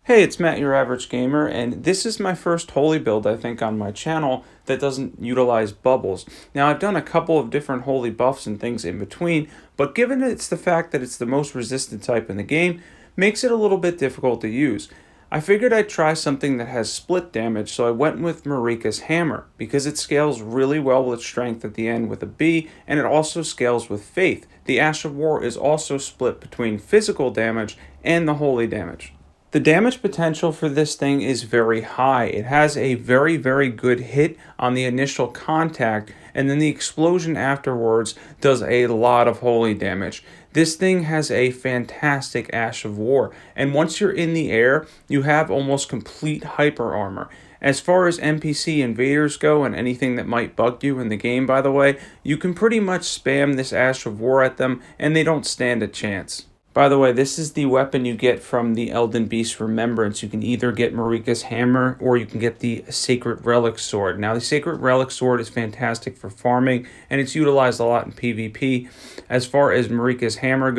Hey, it's Matt, your average gamer, and this is my first holy build, I think, on my channel that doesn't utilize bubbles. Now, I've done a couple of different holy buffs and things in between, but given it's the fact that it's the most resistant type in the game, makes it a little bit difficult to use. I figured I'd try something that has split damage, so I went with Marika's hammer, because it scales really well with strength at the end with a B, and it also scales with faith. The Ash of War is also split between physical damage and the holy damage. The damage potential for this thing is very high. It has a very, very good hit on the initial contact, and then the explosion afterwards does a lot of holy damage. This thing has a fantastic Ash of War, and once you're in the air, you have almost complete hyper armor. As far as NPC invaders go and anything that might bug you in the game, by the way, you can pretty much spam this Ash of War at them, and they don't stand a chance. By the way, this is the weapon you get from the Elden Beast Remembrance. You can either get Marika's hammer or you can get the Sacred Relic Sword. Now, the Sacred Relic Sword is fantastic for farming, and it's utilized a lot in PvP. As far as Marika's hammer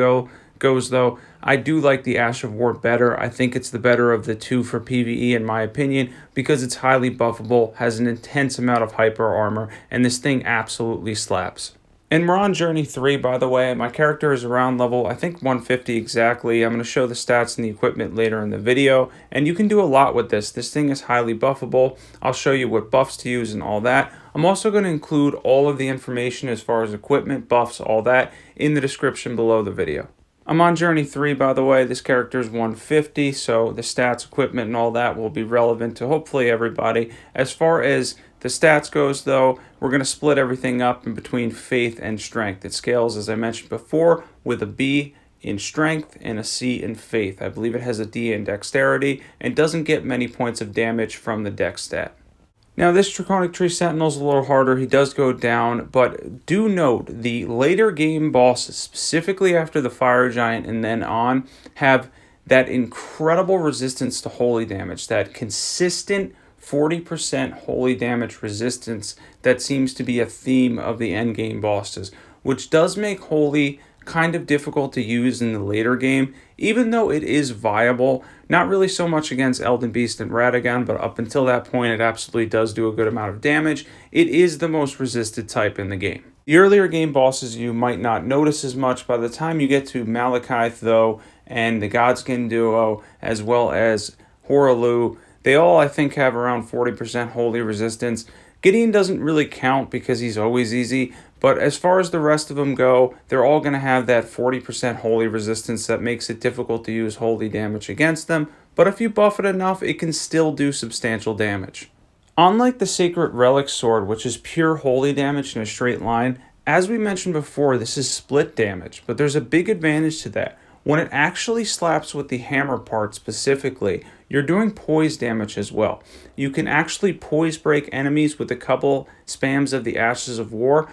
goes, though, I do like the Ash of War better. I think it's the better of the two for PvE, in my opinion, because it's highly buffable, has an intense amount of hyper armor, and this thing absolutely slaps. And we're on Journey 3, by the way. My character is around level, I think, 150 exactly. I'm going to show the stats and the equipment later in the video. And you can do a lot with this. This thing is highly buffable. I'll show you what buffs to use and all that. I'm also going to include all of the information as far as equipment, buffs, all that, in the description below the video. I'm on Journey 3, by the way. This character is 150, so the stats, equipment, and all that will be relevant to hopefully everybody. As far as the stats goes, though, we're going to split everything up in between faith and strength. It scales, as I mentioned before, with a B in strength and a C in faith. I believe it has a D in dexterity and doesn't get many points of damage from the dex stat. Now, this Draconic Tree Sentinel is a little harder. He does go down, but do note the later game bosses, specifically after the Fire Giant and then on, have that incredible resistance to holy damage, that consistent 40% holy damage resistance that seems to be a theme of the endgame bosses, which does make holy kind of difficult to use in the later game, even though it is viable. Not really so much against Elden Beast and Radagon, but up until that point it absolutely does do a good amount of damage. It is the most resisted type in the game. The earlier game bosses you might not notice as much. By the time you get to Malachite, though, and the Godskin duo, as well as Horalu, they all, I think, have around 40% holy resistance. Gideon doesn't really count because he's always easy, but as far as the rest of them go, they're all going to have that 40% holy resistance that makes it difficult to use holy damage against them, but if you buff it enough, it can still do substantial damage. Unlike the Sacred Relic Sword, which is pure holy damage in a straight line, as we mentioned before, this is split damage, but there's a big advantage to that. When it actually slaps with the hammer part specifically, you're doing poise damage as well. You can actually poise break enemies with a couple spams of the Ashes of War.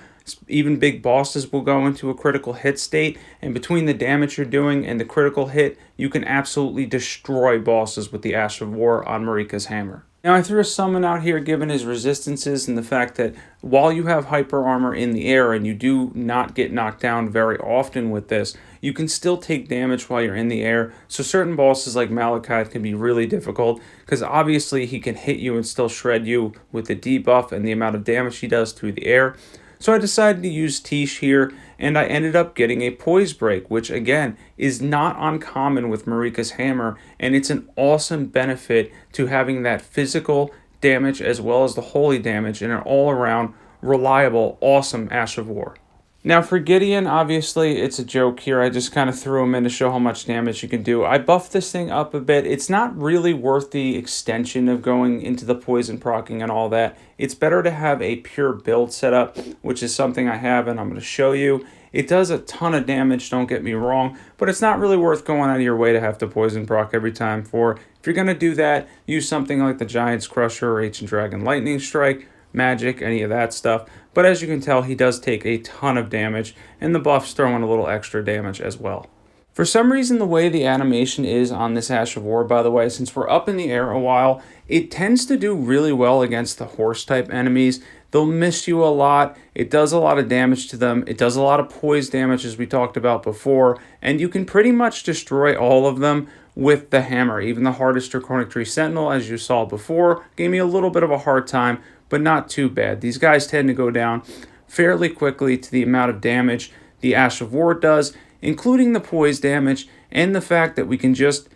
Even big bosses will go into a critical hit state, and between the damage you're doing and the critical hit, you can absolutely destroy bosses with the Ash of War on Marika's hammer. Now, I threw a summon out here given his resistances and the fact that while you have hyper armor in the air and you do not get knocked down very often with this, you can still take damage while you're in the air. So certain bosses like Malachite can be really difficult because obviously he can hit you and still shred you with the debuff and the amount of damage he does through the air. So I decided to use Tish here, and I ended up getting a poise break, which again is not uncommon with Marika's hammer, and it's an awesome benefit to having that physical damage as well as the holy damage in an all-around reliable, awesome Ash of War. Now for Gideon, obviously it's a joke here. I just kind of threw him in to show how much damage you can do. I buffed this thing up a bit. It's not really worth the extension of going into the poison proccing and all that. It's better to have a pure build setup, which is something I have and I'm going to show you. It does a ton of damage, don't get me wrong, but it's not really worth going out of your way to have to poison proc every time for. If you're going to do that, use something like the Giant's Crusher or Ancient Dragon Lightning Strike, magic, any of that stuff. But as you can tell, he does take a ton of damage, and the buffs throw in a little extra damage as well. For some reason, the way the animation is on this Ash of War, by the way, since we're up in the air a while, it tends to do really well against the horse-type enemies. They'll miss you a lot. It does a lot of damage to them. It does a lot of poise damage, as we talked about before, and you can pretty much destroy all of them with the hammer. Even the hardest Draconic Tree Sentinel, as you saw before, gave me a little bit of a hard time, but not too bad. These guys tend to go down fairly quickly to the amount of damage the Ash of War does, including the poise damage and the fact that we can just,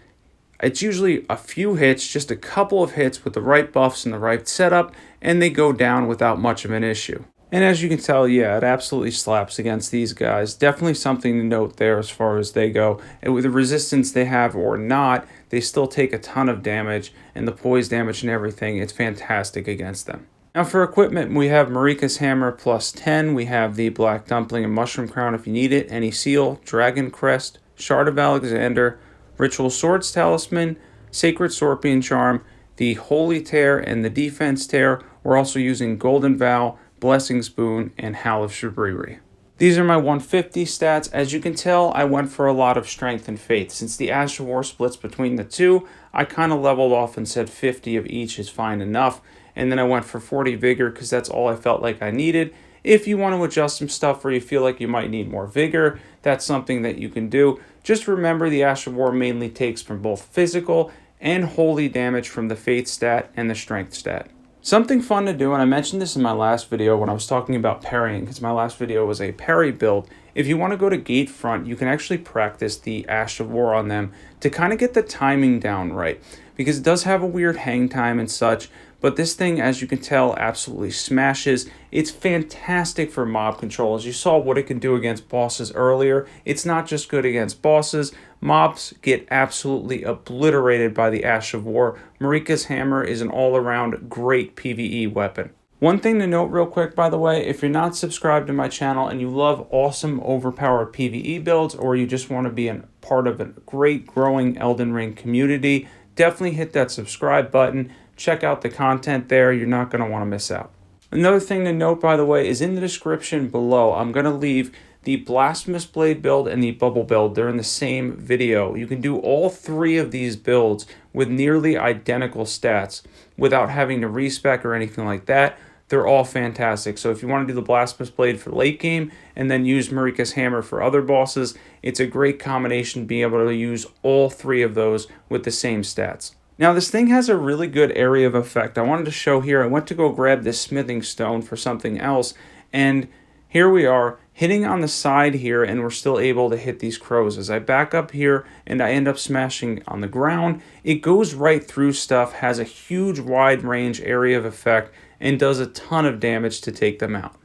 it's usually a few hits, just a couple of hits with the right buffs and the right setup, and they go down without much of an issue. And as you can tell, yeah, it absolutely slaps against these guys. Definitely something to note there as far as they go. And with the resistance they have or not, they still take a ton of damage, and the poise damage and everything, it's fantastic against them. Now for equipment, we have Marika's Hammer plus 10. We have the Black Dumpling and Mushroom Crown if you need it. Any Seal, Dragoncrest, Shard of Alexander, Ritual Swords Talisman, Sacred Scorpion Charm, the Holy Tear, and the Defense Tear. We're also using Golden Vow, Blessings Boon, and Howl of Shabribri. These are my 150 stats. As you can tell, I went for a lot of Strength and Faith. Since the Ash of War splits between the two, I kind of leveled off and said 50 of each is fine enough. And then I went for 40 Vigor because that's all I felt like I needed. If you want to adjust some stuff or you feel like you might need more Vigor, that's something that you can do. Just remember the Ash of War mainly takes from both physical and holy damage from the Faith stat and the Strength stat. Something fun to do, and I mentioned this in my last video when I was talking about parrying, because my last video was a parry build. If you want to go to Gatefront, you can actually practice the Ash of War on them to kind of get the timing down right, because it does have a weird hang time and such, but this thing, as you can tell, absolutely smashes. It's fantastic for mob control. As you saw what it can do against bosses earlier, it's not just good against bosses. Mobs get absolutely obliterated by the Ash of War. Marika's Hammer is an all-around great PvE weapon. One thing to note real quick, by the way, if you're not subscribed to my channel and you love awesome overpowered PvE builds, or you just want to be a part of a great growing Elden Ring community, definitely hit that subscribe button. Check out the content there. You're not going to want to miss out. Another thing to note, by the way, is in the description below, I'm going to leave the Blasphemous Blade build and the Bubble build. They're in the same video. You can do all three of these builds with nearly identical stats without having to respec or anything like that. They're all fantastic. So if you want to do the Blasphemous Blade for late game and then use Marika's Hammer for other bosses, it's a great combination being able to use all three of those with the same stats. Now this thing has a really good area of effect. I wanted to show here, I went to go grab this smithing stone for something else, and here we are hitting on the side here, and we're still able to hit these crows. As I back up here and I end up smashing on the ground, it goes right through stuff, has a huge wide range area of effect, and does a ton of damage to take them out.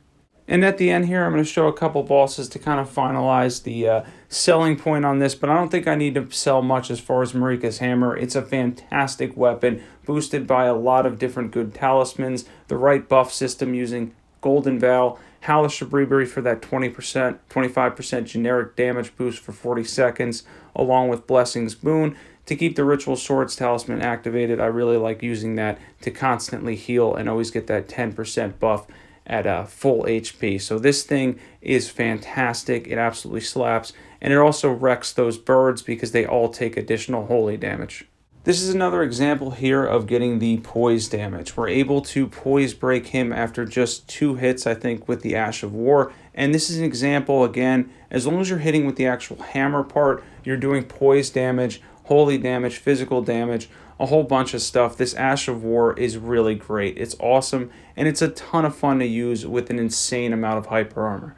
And at the end here, I'm going to show a couple bosses to kind of finalize the selling point on this, but I don't think I need to sell much as far as Marika's Hammer. It's a fantastic weapon, boosted by a lot of different good talismans, the right buff system using Golden Vow, Howl of Shabribri for that 20%, 25% generic damage boost for 40 seconds, along with Blessings Boon. To keep the Ritual Swords Talisman activated, I really like using that to constantly heal and always get that 10% buff at full HP. So this thing is fantastic. It absolutely slaps, and it also wrecks those birds because they all take additional holy damage. This is another example here of getting the poise damage. We're able to poise break him after just 2 hits, I think, with the Ash of War. And this is an example, again, as long as you're hitting with the actual hammer part, you're doing poise damage, holy damage, physical damage, a whole bunch of stuff. This Ash of War is really great. It's awesome, and it's a ton of fun to use with an insane amount of hyper armor.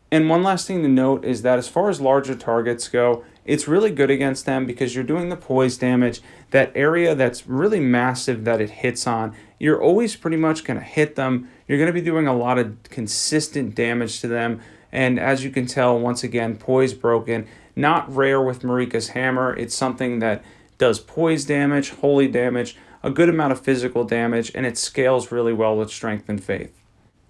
And one last thing to note is that as far as larger targets go, it's really good against them because you're doing the poise damage. That area that's really massive that it hits on, you're always pretty much going to hit them. You're going to be doing a lot of consistent damage to them. And as you can tell, once again, poise broken. Not rare with Marika's Hammer. It's something that does poise damage, holy damage, a good amount of physical damage, and it scales really well with Strength and Faith.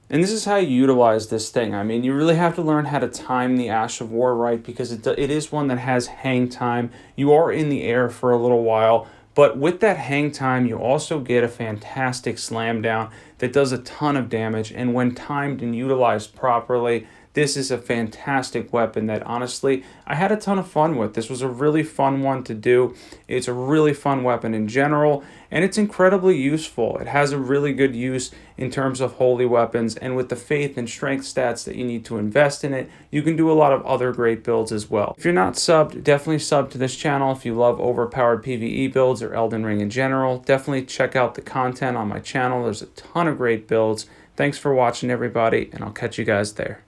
And this is how you utilize this thing. I mean, you really have to learn how to time the Ash of War right because it is one that has hang time. You are in the air for a little while, but with that hang time, you also get a fantastic slam down that does a ton of damage. And when timed and utilized properly, this is a fantastic weapon that honestly I had a ton of fun with. This was a really fun one to do. It's a really fun weapon in general, and it's incredibly useful. It has a really good use in terms of holy weapons, and with the faith and strength stats that you need to invest in it, you can do a lot of other great builds as well. If you're not subbed, definitely sub to this channel. If you love overpowered PvE builds or Elden Ring in general, definitely check out the content on my channel. There's a ton of great builds. Thanks for watching, everybody, and I'll catch you guys there.